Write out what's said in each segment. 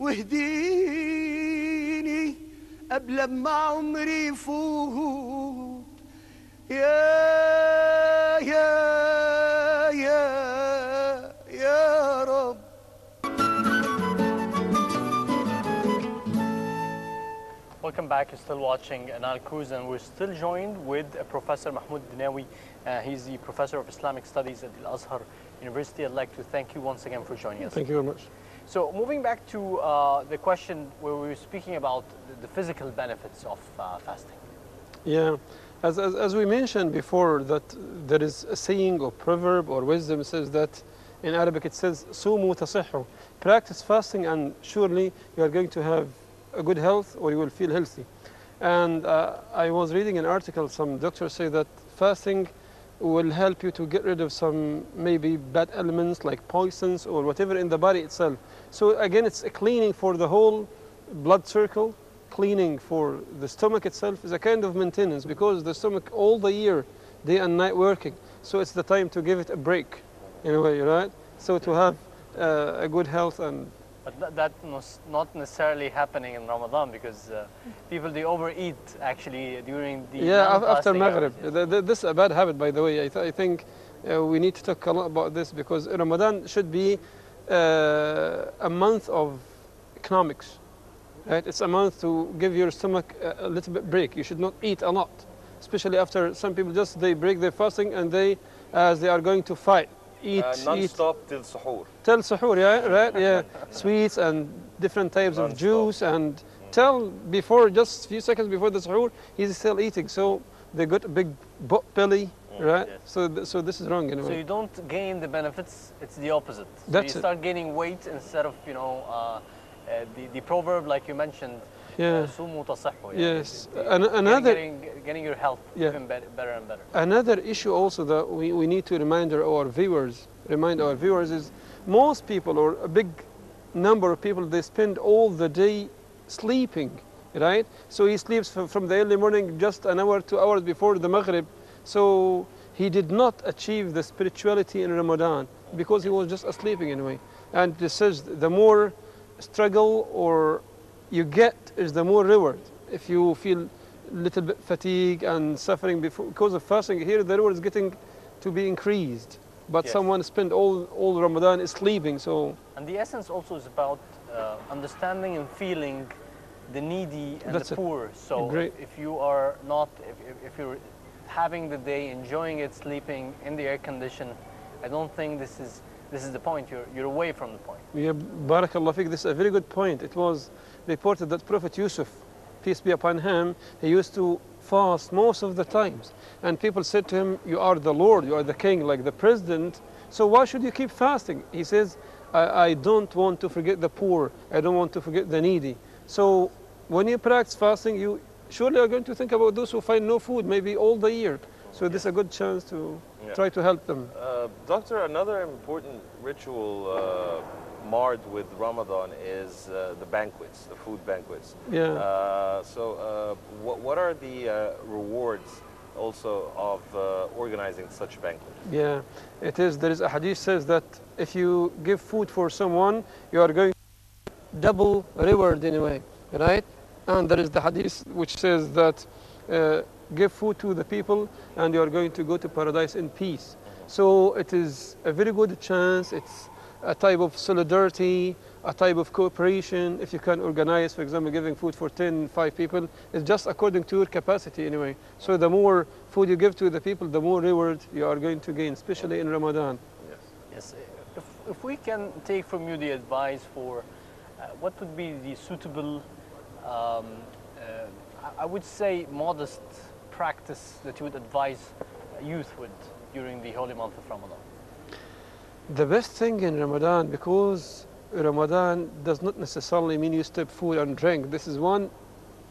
واهديني قبل ما عمري يفوت يا رب. Welcome back. You're still watching Nile Cruise, and we're still joined with Professor Mahmoud Dinawy. He's the Professor of Islamic Studies at Al-Azhar University. I'd like to thank you once again for joining us. Thank you very much. So moving back to the question where we were speaking about the physical benefits of fasting. Yeah, as we mentioned before, that there is a saying or proverb or wisdom says that in Arabic it says "Sumu tasihhu," practice fasting and surely you are going to have a good health or you will feel healthy. And I was reading an article, some doctors say that fasting will help you to get rid of some maybe bad elements like poisons or whatever in the body itself. So again, it's a cleaning for the whole blood circle, cleaning for the stomach itself is a kind of maintenance because the stomach all the year, day and night working. So it's the time to give it a break in a way, right? So to have a good health and But that was not necessarily happening in Ramadan because people, they overeat actually during the after Maghrib. This is a bad habit, by the way. I think we need to talk a lot about this because Ramadan should be a month of economics. Right? It's a month to give your stomach a little bit break. You should not eat a lot, especially after some people they break their fasting and as they are going to fight. Non-stop till suhoor. Till suhoor, yeah, right, yeah. Sweets and different types of juice and till before, just a few seconds before the suhoor, he's still eating. So they got a big belly, right? Yes. So this is wrong in a way. So you don't gain the benefits, it's the opposite. So That's you start gaining weight instead of, the proverb like you mentioned. Yeah. Sumu tasihhu. Yes. Another getting your health even better and better. Another issue also that we need to remind our viewers is most people or a big number of people, they spend all the day sleeping, right? So he sleeps from the early morning just an hour, 2 hours before the Maghrib. So he did not achieve the spirituality in Ramadan because he was just sleeping in a way. And this says the more struggle or you get is the more reward. If you feel a little bit fatigue and suffering because of fasting, here the reward is getting to be increased. But someone spent all Ramadan is sleeping, so. And the essence also is about understanding and feeling the needy and the poor. So if you are not, if you're having the day, enjoying it, sleeping in the air condition, I don't think this is the point. You're away from the point. Yeah, Barakallah Fik, this is a very good point. It was reported that Prophet Yusuf, peace be upon him, he used to fast most of the times. And people said to him, you are the Lord, you are the king, like the president, so why should you keep fasting? He says, I don't want to forget the poor, I don't want to forget the needy. So when you practice fasting, you surely are going to think about those who find no food, maybe all the year. So this is a good chance to try to help them. Doctor, another important ritual marred with Ramadan is the banquets, the food banquets. Yeah. What are the rewards also of organizing such banquets? Yeah, there is a hadith says that if you give food for someone, you are going to double reward in a way, right? And there is the hadith which says that give food to the people and you are going to go to paradise in peace. So it is a very good chance. It's a type of solidarity, a type of cooperation. If you can organize, for example, giving food for 5 people, it's just according to your capacity anyway. So the more food you give to the people, the more reward you are going to gain, especially in Ramadan. Yes. If we can take from you the advice for what would be the suitable, I would say modest practice that you would advise youth with during the holy month of Ramadan? The best thing in Ramadan, because Ramadan does not necessarily mean you stop food and drink. This is one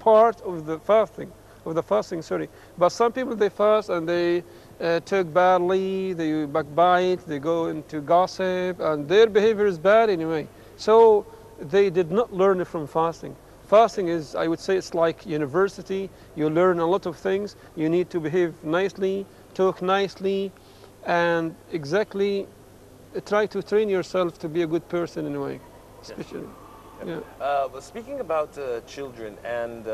part of the fasting, But some people, they fast and they talk badly, they backbite, they go into gossip, and their behavior is bad anyway. So they did not learn it from fasting. Fasting is, I would say, it's like university. You learn a lot of things. You need to behave nicely, talk nicely, and exactly try to train yourself to be a good person in a way, especially. Yeah. Speaking about children and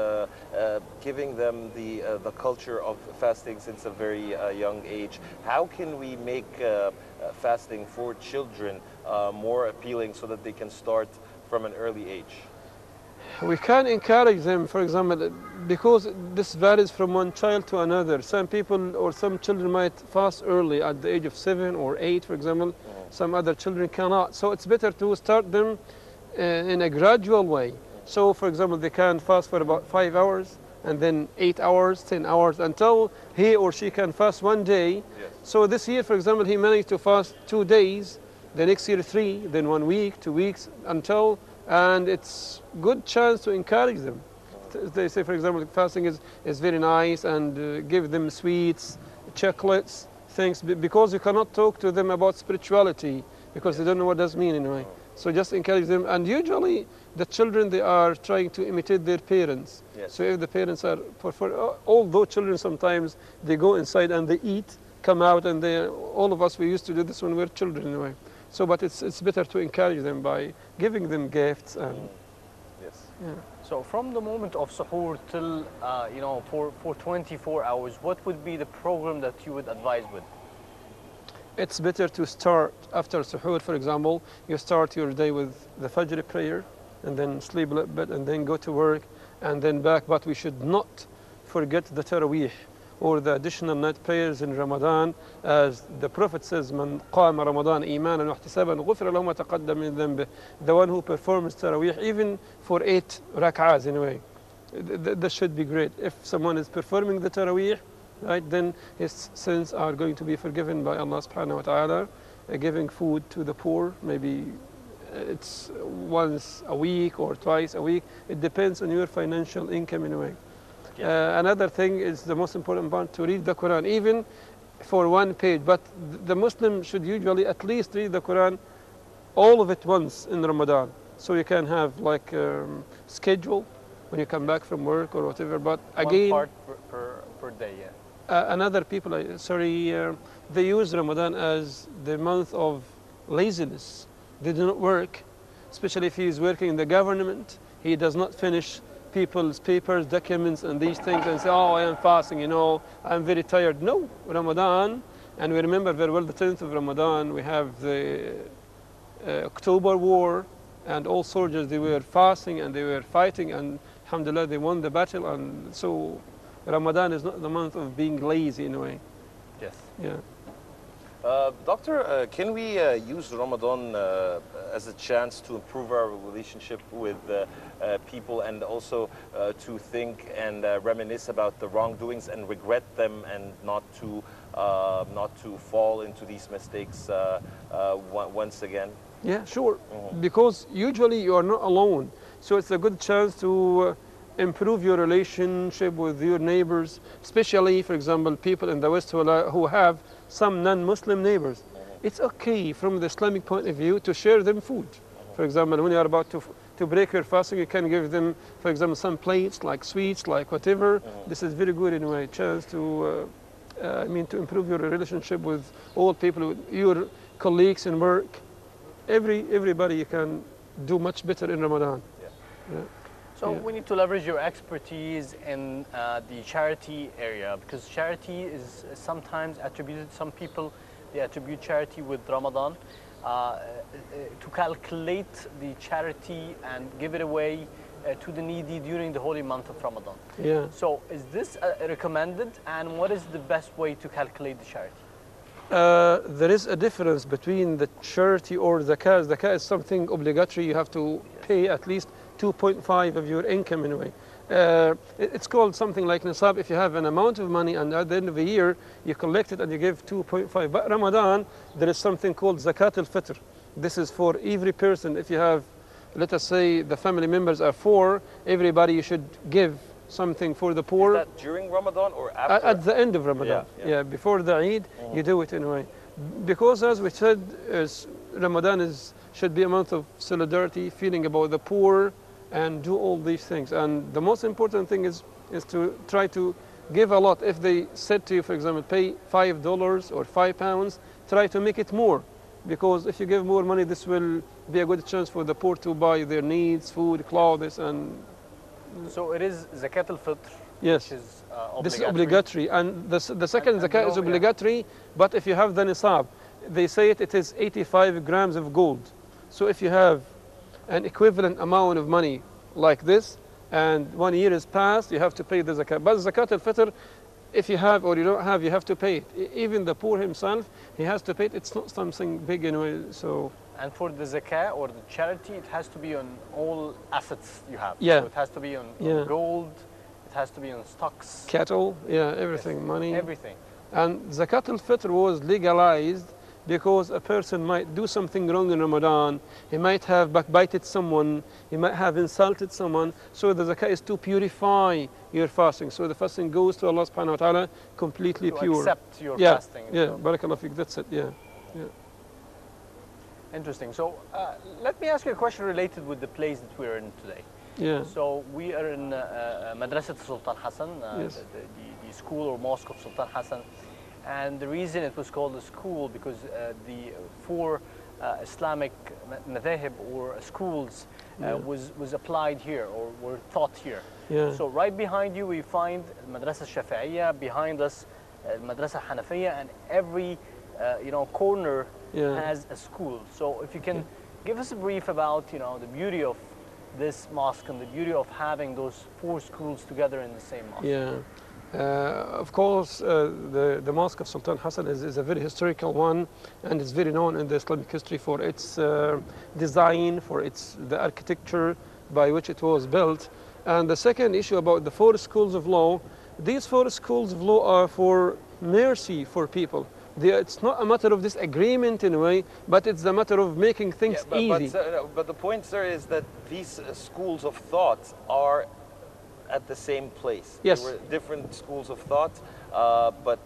giving them the culture of fasting since a very young age, how can we make fasting for children more appealing so that they can start from an early age? We can encourage them, for example, because this varies from one child to another. Some people or some children might fast early at the age of 7 or 8, for example. Some other children cannot. So it's better to start them in a gradual way. So, for example, they can fast for about 5 hours, and then 8 hours, 10 hours, until he or she can fast one day. Yes. So this year, for example, he managed to fast 2 days, the next year 3, then 1 week, 2 weeks, until, and it's good chance to encourage them. They say, for example, fasting is very nice, and give them sweets, chocolates, things, because you cannot talk to them about spirituality, because they don't know what does mean anyway. So just encourage them, and usually the children, they are trying to imitate their parents. Yes. So if the parents are, although children sometimes they go inside and they eat, come out, and all of us, we used to do this when we were children anyway. So, but it's better to encourage them by giving them gifts and. Yes. Yeah. So from the moment of suhoor till, you know, for 24 hours, what would be the program that you would advise with? It's better to start after suhoor, for example. You start your day with the Fajr prayer, and then sleep a little bit, and then go to work, and then back. But we should not forget the Taraweeh, or the additional night prayers in Ramadan, as the Prophet says, "Man qama Ramadan imanan wa ihtisaban ghufira lahu ma taqaddama min dhanbihi." The one who performs Taraweeh, even for 8 rak'ahs anyway, that should be great. If someone is performing the Taraweeh, right, then his sins are going to be forgiven by Allah subhanahu wa ta'ala. Giving food to the poor, maybe it's once a week or twice a week. It depends on your financial income anyway. Another thing is the most important part, to read the Quran, even for 1 page. But the Muslim should usually at least read the Quran, all of it once in Ramadan. So you can have like schedule when you come back from work or whatever. But again, one part per day, yeah. Another people, they use Ramadan as the month of laziness. They do not work, especially if he is working in the government. He does not finish people's papers, documents, and these things, and say, "Oh, I am fasting, you know, I'm very tired." No, Ramadan, and we remember very well the 10th of Ramadan. We have the October War, and all soldiers, they were fasting and they were fighting, and alhamdulillah, they won the battle. And so Ramadan is not the month of being lazy in a way. Yes. Yeah. Doctor, can we use Ramadan as a chance to improve our relationship with people, and also to think and reminisce about the wrongdoings and regret them, and not to fall into these mistakes once again? Yeah, sure. Because usually you are not alone, so it's a good chance to improve your relationship with your neighbors, especially, for example, people in the West who have some non-Muslim neighbors. It's okay from the Islamic point of view to share them food. For example, when you are about to break your fasting, you can give them, for example, some plates, like sweets, like whatever. This is very good in a way, chance to, to improve your relationship with all people, with your colleagues in work. Everybody, you can do much better in Ramadan. Yeah. So we need to leverage your expertise in the charity area, because charity is sometimes attributed, some people, they attribute charity with Ramadan, to calculate the charity and give it away to the needy during the holy month of Ramadan. Yeah. So is this recommended, and what is the best way to calculate the charity? There is a difference between the charity or zakah. Zakah is something obligatory. You have to pay at least 2.5 of your income in a way. It's called something like nisab if you have an amount of money, and at the end of the year you collect it and you give 2.5. But Ramadan, there is something called zakat al-fitr. This is for every person. If you have, let us say, the family members are 4, everybody you should give something for the poor. Is that during Ramadan or after? At the end of Ramadan. Yeah, before the Eid, you do it in a way. Because as we said, Ramadan should be a month of solidarity, feeling about the poor, and do all these things. And the most important thing is to try to give a lot. If they said to you, for example, pay $5 or £5, try to make it more. Because if you give more money, this will be a good chance for the poor to buy their needs, food, clothes, and so it is zakat al-fitr, yes, which is this is obligatory, and the second zakat is obligatory. But if you have the nisab, they say it is 85 grams of gold. So if you have an equivalent amount of money like this, and 1 year is passed, you have to pay the zakat. But zakat al-fitr, if you have or you don't have, you have to pay it. Even the poor himself, he has to pay it. It's not something big anyway. So. And for the zakah or the charity, it has to be on all assets you have. Yeah. So it has to be on gold, it has to be on stocks. Cattle, yeah, everything, money. Everything. And zakat al-fitr was legalized because a person might do something wrong in Ramadan. He might have backbited someone. He might have insulted someone. So the zakah is to purify your fasting. So the fasting goes to Allah subhanahu wa ta'ala completely pure. To accept your fasting. Yeah, barakallah fiqh, that's it, yeah. Interesting. So let me ask you a question related with the place that we're in today. Yeah. So we are in Madrasat Sultan Hassan, yes. the school or mosque of Sultan Hassan. And the reason it was called a school because the four Islamic madhahib or schools was applied here or were taught here. Yeah. So right behind you we find Madrasa Shafi'iyya, behind us Madrasa Hanafiyya, and every corner has a school. So if you can give us a brief about the beauty of this mosque and the beauty of having those four schools together in the same mosque. Yeah. Of course, the Mosque of Sultan Hassan is a very historical one, and it's very known in the Islamic history for its design, for the architecture by which it was built. And the second issue about the four schools of law, these four schools of law are for mercy for people. It's not a matter of disagreement in a way, but it's a matter of making things easy. But the point, sir, is that these schools of thought are at the same place. Yes. They were different schools of thought, but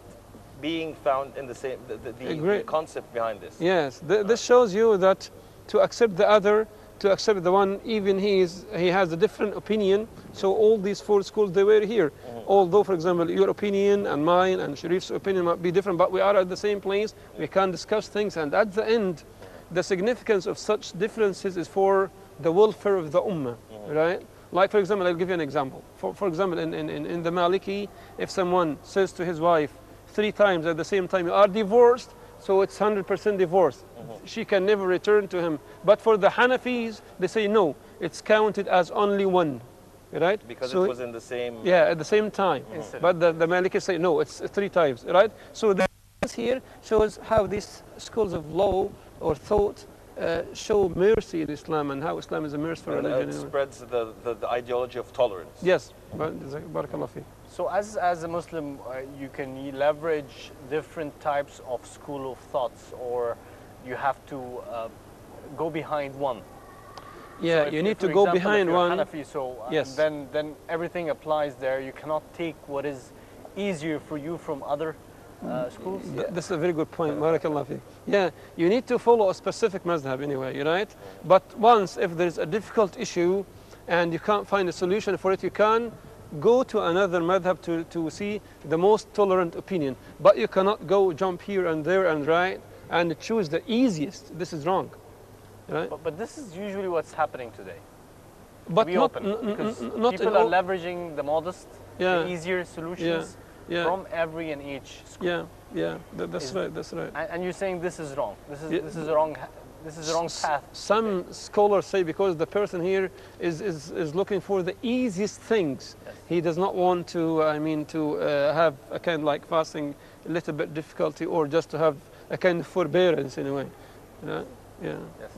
being found in the same, the concept behind this. Yes, this shows you that to accept the other, to accept the one, even he has a different opinion. So all these four schools, they were here. Although, for example, your opinion and mine and Sharif's opinion might be different, but we are at the same place. We can discuss things, and at the end, the significance of such differences is for the welfare of the ummah, right? Like, for example, I'll give you an example. For example, in the Maliki, if someone says to his wife 3 times at the same time, you are divorced, so it's 100% divorce. She can never return to him. But for the Hanafis, they say no, it's counted as only one, right? Because it was in the same... Yeah, at the same time. But the Malikis say no, it's 3 times, right? So the difference here shows how these schools of law or thought show mercy in Islam and how Islam is a merciful religion. It spreads the ideology of tolerance. Yes, barakallah fi. So as a Muslim, you can leverage different types of school of thoughts, or you have to go behind one. Yeah, so you need to go behind one. Hanafi, so yes. Then everything applies there. You cannot take what is easier for you from other schools. This is a very good point. Barakallah fi. Yeah, you need to follow a specific mazhab anyway, right? But once, if there is a difficult issue and you can't find a solution for it, you can go to another madhab to see the most tolerant opinion. But you cannot go jump here and there and right and choose the easiest. This is wrong. Right? But this is usually what's happening today. But not people are leveraging the modest, the easier solutions from every and each school. That's right. That's right. And you're saying this is wrong. This is wrong. This is the wrong path. Some scholars say because the person here is looking for the easiest things. Yes. He does not want to, have a kind of like fasting a little bit difficulty, or just to have a kind of forbearance in a way. Yeah. Yes.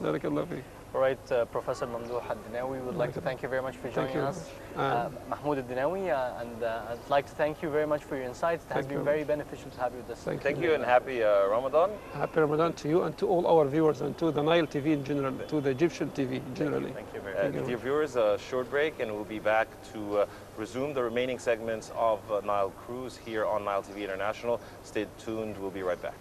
All right, Professor Mamdouh al-Dinawy, we would like to thank you very much for joining us. Mahmoud al-Dinawy, and I'd like to thank you very much for your insights. It has been very beneficial to have you with us. Thank you, and happy Ramadan. Happy Ramadan to you and to all our viewers, and to the Nile TV in general, to the Egyptian TV generally. Thank you very much. Dear viewers, a short break, and we'll be back to resume the remaining segments of Nile Cruise here on Nile TV International. Stay tuned, we'll be right back.